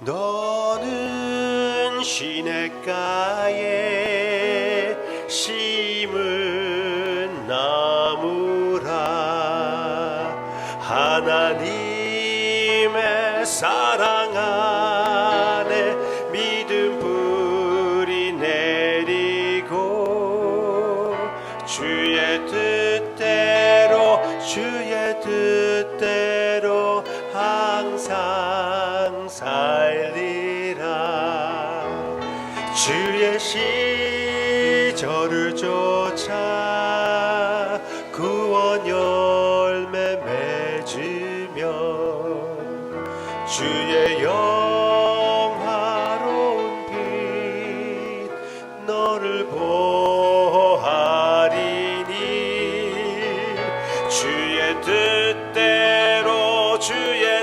너는 시냇가에 심은 나무라. 하나님의 사랑 안에 믿음 뿌리 내리고 주의 뜻대로 항상 살리라. 주의 시절을 쫓아 구원 열매 맺으며 주의 영화로운 빛 너를 보하리니. 주의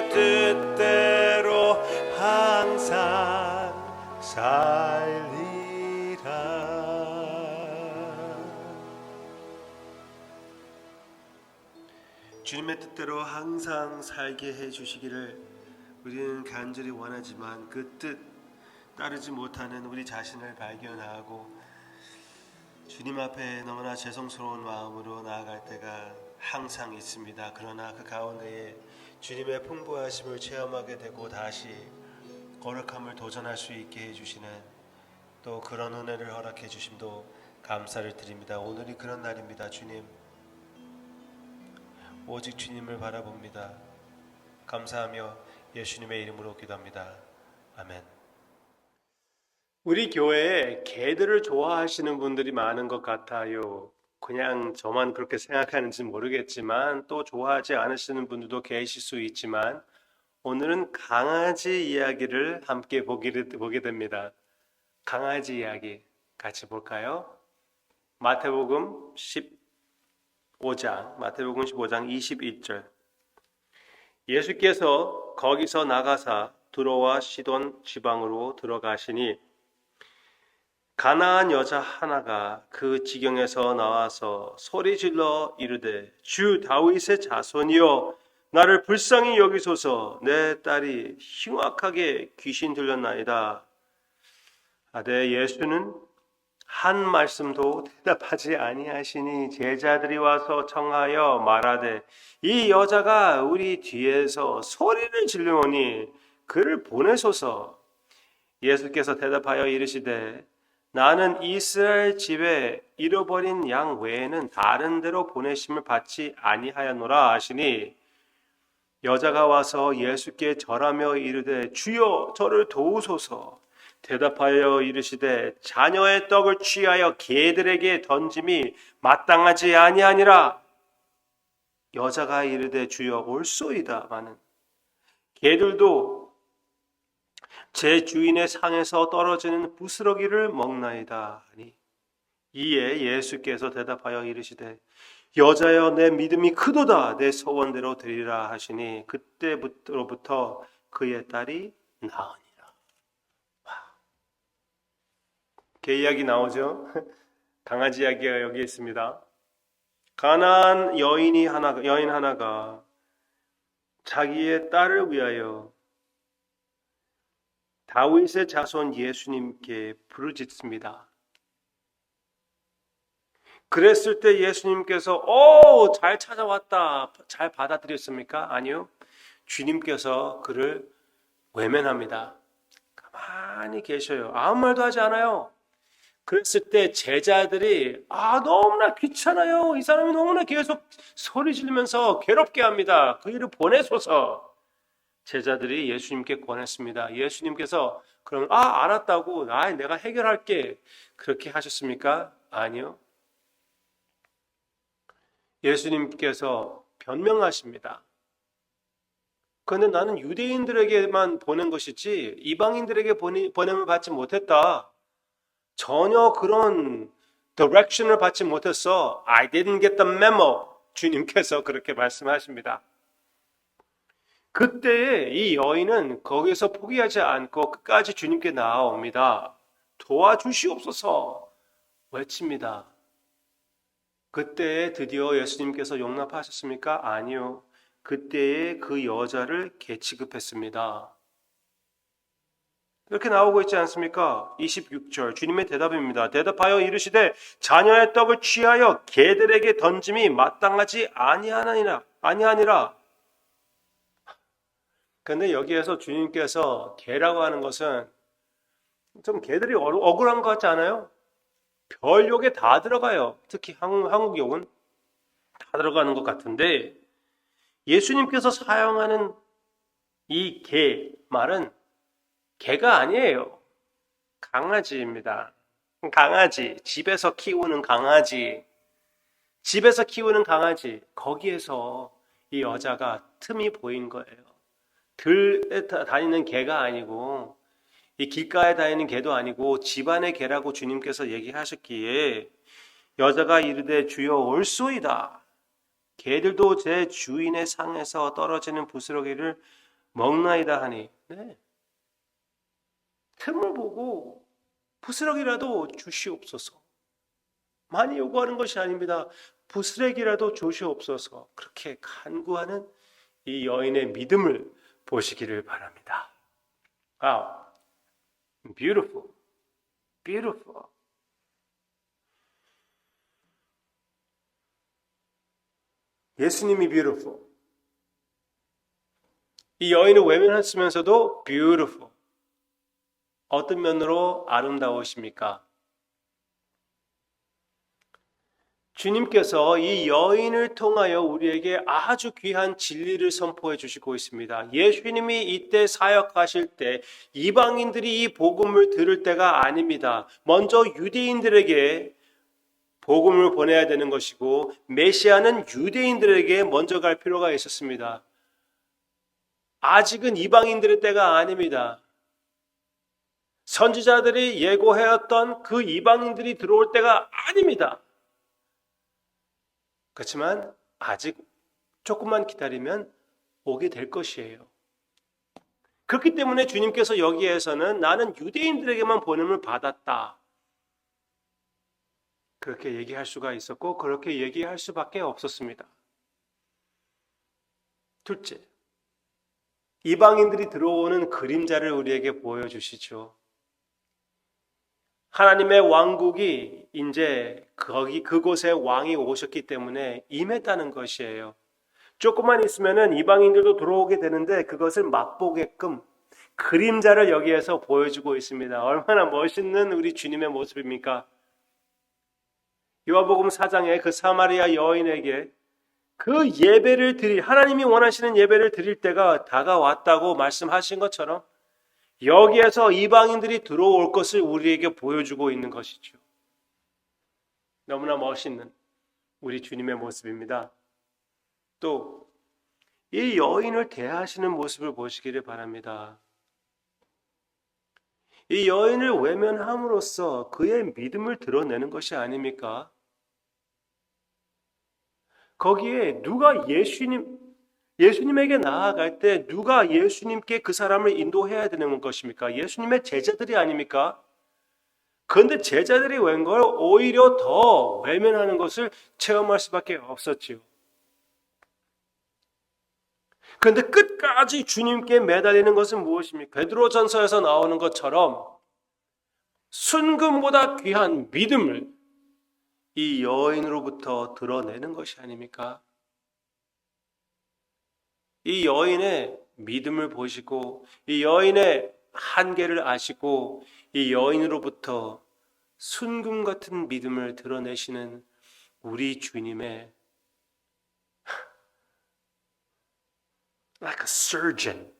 뜻대로 항상 살리라. 주님의 뜻대로 항상 살게 해주시기를 우리는 간절히 원하지만 그 뜻 따르지 못하는 우리 자신을 발견하고 주님 앞에 너무나 죄송스러운 마음으로 나아갈 때가 항상 있습니다. 그러나 그 가운데에 주님의 풍부하심을 체험하게 되고 다시 거룩함을 도전할 수 있게 해주시는 또 그런 은혜를 허락해 주심도 감사를 드립니다. 오늘이 그런 날입니다. 주님, 오직 주님을 바라봅니다. 감사하며 예수님의 이름으로 기도합니다. 아멘. 우리 교회에 개들을 좋아하시는 분들이 많은 것 같아요. 그냥 저만 그렇게 생각하는지 모르겠지만 또 좋아하지 않으시는 분들도 계실 수 있지만 오늘은 강아지 이야기를 함께 보게 됩니다. 강아지 이야기 같이 볼까요? 마태복음 15장 21절. 예수께서 거기서 나가사 두로와 시돈 지방으로 들어가시니 가나안 여자 하나가 그 지경에서 나와서 소리질러 이르되 주 다윗의 자손이여 나를 불쌍히 여기소서. 내 딸이 흉악하게 귀신 들렸나이다. 하되 예수는 한 말씀도 대답하지 아니하시니 제자들이 와서 청하여 말하되 이 여자가 우리 뒤에서 소리를 지르오니 그를 보내소서. 예수께서 대답하여 이르시되 나는 이스라엘 집에 잃어버린 양 외에는 다른 데로 보내심을 받지 아니하였노라 하시니 여자가 와서 예수께 절하며 이르되 주여 저를 도우소서. 대답하여 이르시되 자녀의 떡을 취하여 개들에게 던짐이 마땅하지 아니하니라. 여자가 이르되 주여 올소이다마는 개들도 제 주인의 상에서 떨어지는 부스러기를 먹나이다 하니 이에 예수께서 대답하여 이르시되 여자여 내 믿음이 크도다. 내 소원대로 되리라 하시니 그때부터 그의 딸이 나으니라. 개 이야기 나오죠. 강아지 이야기가 여기 있습니다. 가나안 여인 하나가 자기의 딸을 위하여 다윗의 자손 예수님께 부르짖습니다. 그랬을 때 예수님께서 잘 찾아왔다, 잘 받아들였습니까? 아니요. 주님께서 그를 외면합니다. 가만히 계셔요. 아무 말도 하지 않아요. 그랬을 때 제자들이 너무나 귀찮아요. 이 사람이 너무나 계속 소리 지르면서 괴롭게 합니다. 그 일을 보내소서. 제자들이 예수님께 권했습니다. 예수님께서 그럼 알았다고 내가 해결할게 그렇게 하셨습니까? 아니요. 예수님께서 변명하십니다. 그런데 나는 유대인들에게만 보낸 것이지 이방인들에게 보냄을 받지 못했다. 전혀 그런 direction을 받지 못했어. I didn't get the memo. 주님께서 그렇게 말씀하십니다. 그때 이 여인은 거기서 포기하지 않고 끝까지 주님께 나아옵니다. 도와주시옵소서 외칩니다. 그때 드디어 예수님께서 용납하셨습니까? 아니요. 그때에 그 여자를 개취급했습니다. 이렇게 나오고 있지 않습니까? 26절 주님의 대답입니다. 대답하여 이르시되 자녀의 떡을 취하여 개들에게 던짐이 마땅하지 아니하니라. 근데 여기에서 주님께서 개라고 하는 것은 좀 개들이 억울한 것 같지 않아요? 별 욕에 다 들어가요. 특히 한국 욕은 다 들어가는 것 같은데 예수님께서 사용하는 이 개 말은 개가 아니에요. 강아지입니다. 강아지, 집에서 키우는 강아지. 집에서 키우는 강아지. 거기에서 이 여자가 틈이 보인 거예요. 들에 다니는 개가 아니고 이 길가에 다니는 개도 아니고 집안의 개라고 주님께서 얘기하셨기에 여자가 이르되 주여 올소이다. 개들도 제 주인의 상에서 떨어지는 부스러기를 먹나이다 하니 네. 틈을 보고 부스러기라도 주시옵소서. 많이 요구하는 것이 아닙니다. 부스러기라도 주시옵소서. 그렇게 간구하는 이 여인의 믿음을 보시기를 바랍니다. Wow. Beautiful. Beautiful. 예수님이 beautiful. 이 여인을 외면했으면서도 beautiful. 어떤 면으로 아름다우십니까? 주님께서 이 여인을 통하여 우리에게 아주 귀한 진리를 선포해 주시고 있습니다. 예수님이 이때 사역하실 때 이방인들이 이 복음을 들을 때가 아닙니다. 먼저 유대인들에게 복음을 보내야 되는 것이고 메시아는 유대인들에게 먼저 갈 필요가 있었습니다. 아직은 이방인들의 때가 아닙니다. 선지자들이 예고해왔던 그 이방인들이 들어올 때가 아닙니다. 그렇지만 아직 조금만 기다리면 오게 될 것이에요. 그렇기 때문에 주님께서 여기에서는 나는 유대인들에게만 보냄을 받았다. 그렇게 얘기할 수가 있었고 그렇게 얘기할 수밖에 없었습니다. 둘째, 이방인들이 들어오는 그림자를 우리에게 보여주시죠. 하나님의 왕국이 이제 그곳에 왕이 오셨기 때문에 임했다는 것이에요. 조금만 있으면은 이방인들도 들어오게 되는데 그것을 맛보게끔 그림자를 여기에서 보여주고 있습니다. 얼마나 멋있는 우리 주님의 모습입니까? 요한복음 4장에 그 사마리아 여인에게 그 예배를 하나님이 원하시는 예배를 드릴 때가 다가왔다고 말씀하신 것처럼 여기에서 이방인들이 들어올 것을 우리에게 보여주고 있는 것이죠. 너무나 멋있는 우리 주님의 모습입니다. 또 이 여인을 대하시는 모습을 보시기를 바랍니다. 이 여인을 외면함으로써 그의 믿음을 드러내는 것이 아닙니까? 거기에 누가 예수님에게 나아갈 때 누가 예수님께 그 사람을 인도해야 되는 것입니까? 예수님의 제자들이 아닙니까? 그런데 제자들이 웬걸 오히려 더 외면하는 것을 체험할 수밖에 없었지요. 그런데 끝까지 주님께 매달리는 것은 무엇입니까? 베드로전서에서 나오는 것처럼 순금보다 귀한 믿음을 이 여인으로부터 드러내는 것이 아닙니까? 이 여인의 믿음을 보시고 이 여인의 한계를 아시고 이 여인으로부터 순금 같은 믿음을 드러내시는 우리 주님의 like a surgeon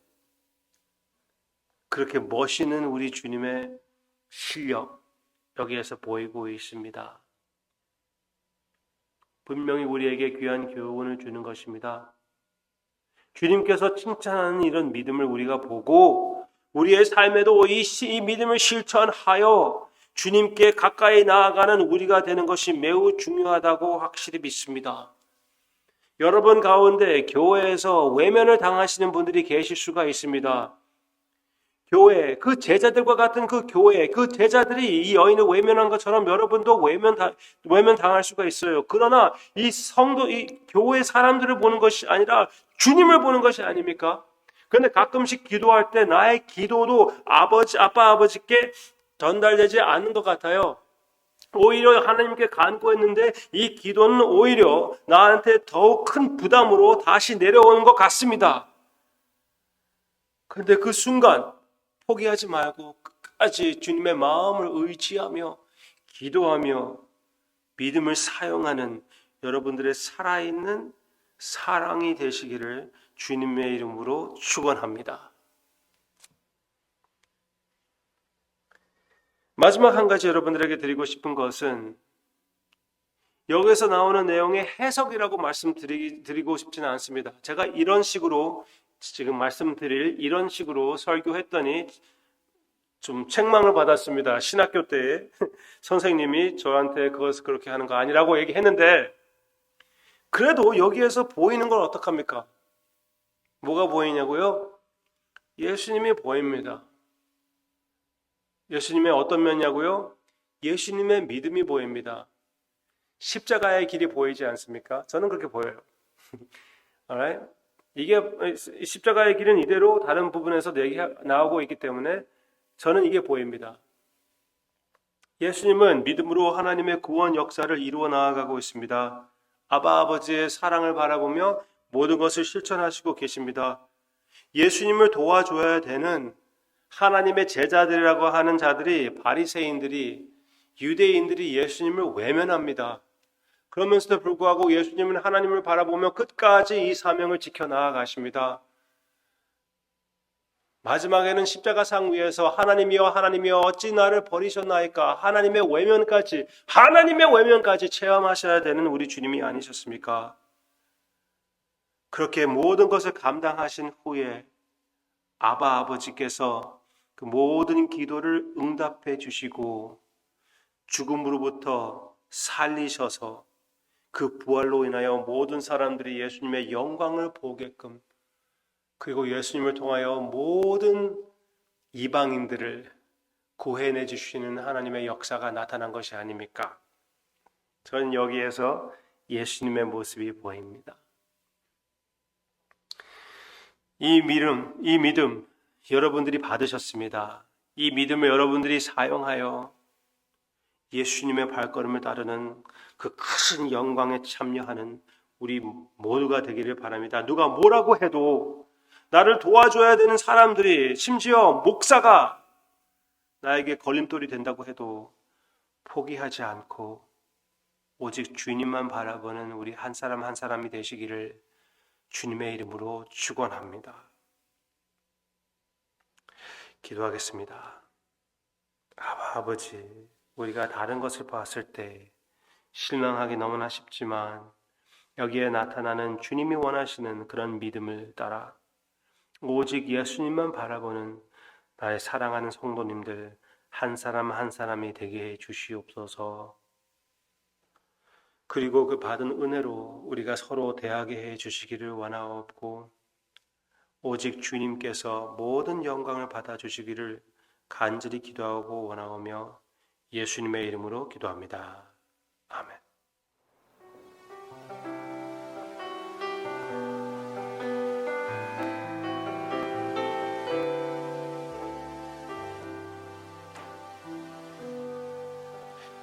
그렇게 멋있는 우리 주님의 실력 여기에서 보이고 있습니다. 분명히 우리에게 귀한 교훈을 주는 것입니다. 주님께서 칭찬하는 이런 믿음을 우리가 보고 우리의 삶에도 이 믿음을 실천하여 주님께 가까이 나아가는 우리가 되는 것이 매우 중요하다고 확실히 믿습니다. 여러분 가운데 교회에서 외면을 당하시는 분들이 계실 수가 있습니다. 교회, 그 제자들과 같은 그 교회, 그 제자들이 이 여인을 외면한 것처럼 여러분도 외면 당할 수가 있어요. 그러나 이 교회 사람들을 보는 것이 아니라 주님을 보는 것이 아닙니까? 근데 가끔씩 기도할 때 나의 기도도 아빠 아버지께 전달되지 않는 것 같아요. 오히려 하나님께 간구했는데 이 기도는 오히려 나한테 더욱 큰 부담으로 다시 내려오는 것 같습니다. 그런데 그 순간 포기하지 말고 끝까지 주님의 마음을 의지하며 기도하며 믿음을 사용하는 여러분들의 살아있는 사랑이 되시기를 주님의 이름으로 축원합니다. 마지막 한 가지 여러분들에게 드리고 싶은 것은 여기서 나오는 내용의 해석이라고 말씀드리고 싶지는 않습니다. 제가 이런 식으로 지금 이런 식으로 설교했더니 좀 책망을 받았습니다. 신학교 때 선생님이 저한테 그것을 그렇게 하는 거 아니라고 얘기했는데 그래도 여기에서 보이는 건 어떡합니까? 뭐가 보이냐고요? 예수님이 보입니다. 예수님의 어떤 면이냐고요? 예수님의 믿음이 보입니다. 십자가의 길이 보이지 않습니까? 저는 그렇게 보여요. Alright? 이게 십자가의 길은 이대로 다른 부분에서 나오고 있기 때문에 저는 이게 보입니다. 예수님은 믿음으로 하나님의 구원 역사를 이루어 나아가고 있습니다. 아버지의 사랑을 바라보며 모든 것을 실천하시고 계십니다. 예수님을 도와줘야 되는 하나님의 제자들이라고 하는 자들이 바리새인들이 유대인들이 예수님을 외면합니다. 그러면서도 불구하고 예수님은 하나님을 바라보며 끝까지 이 사명을 지켜나가십니다. 마지막에는 십자가상 위에서 하나님이여 하나님이여 어찌 나를 버리셨나이까 하나님의 외면까지 체험하셔야 되는 우리 주님이 아니셨습니까? 그렇게 모든 것을 감당하신 후에 아버지께서 그 모든 기도를 응답해 주시고 죽음으로부터 살리셔서 그 부활로 인하여 모든 사람들이 예수님의 영광을 보게끔 그리고 예수님을 통하여 모든 이방인들을 구해내 주시는 하나님의 역사가 나타난 것이 아닙니까? 저는 여기에서 예수님의 모습이 보입니다. 이 믿음 여러분들이 받으셨습니다. 이 믿음을 여러분들이 사용하여 예수님의 발걸음을 따르는 그 큰 영광에 참여하는 우리 모두가 되기를 바랍니다. 누가 뭐라고 해도 나를 도와줘야 되는 사람들이 심지어 목사가 나에게 걸림돌이 된다고 해도 포기하지 않고 오직 주님만 바라보는 우리 한 사람 한 사람이 되시기를 주님의 이름으로 축원합니다. 기도하겠습니다. 아버지, 우리가 다른 것을 봤을 때 실망하기 너무나 쉽지만 여기에 나타나는 주님이 원하시는 그런 믿음을 따라 오직 예수님만 바라보는 나의 사랑하는 성도님들 한 사람 한 사람이 되게 해 주시옵소서. 그리고 그 받은 은혜로 우리가 서로 대하게 해 주시기를 원하옵고 오직 주님께서 모든 영광을 받아 주시기를 간절히 기도하고 원하오며 예수님의 이름으로 기도합니다. 아멘.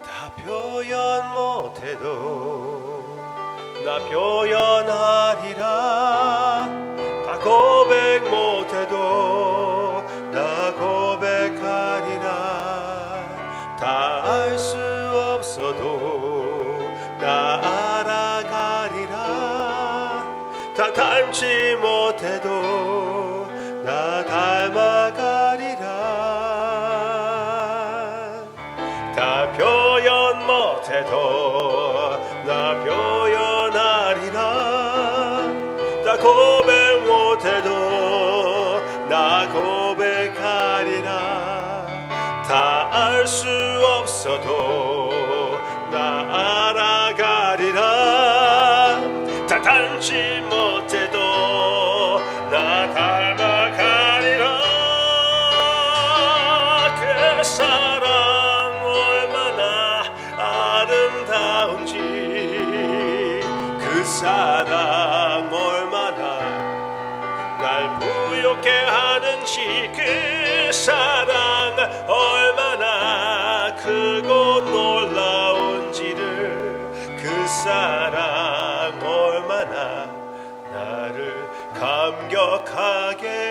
다 표현 못해도 나 표현하리라. 다 고백 못해도 나 고백하리라. 다 알 수 없어도 나 알아가리라. 다 닮지 못해도 나 닮아가리라. 다 표현 못해도 나 표현하리라. 다 고백 못해도 나 고백하리라. 다 알 수 없어도 나 알아가리라. 다 닮지 못해도 나 닮아가리라. 그 사랑 얼마나 아름다운지 그 사랑 얼마나 날 부여 만족해 하는지 그 사랑 얼마나 크고 놀라운지를 그 사랑 얼마나 나를 감격하게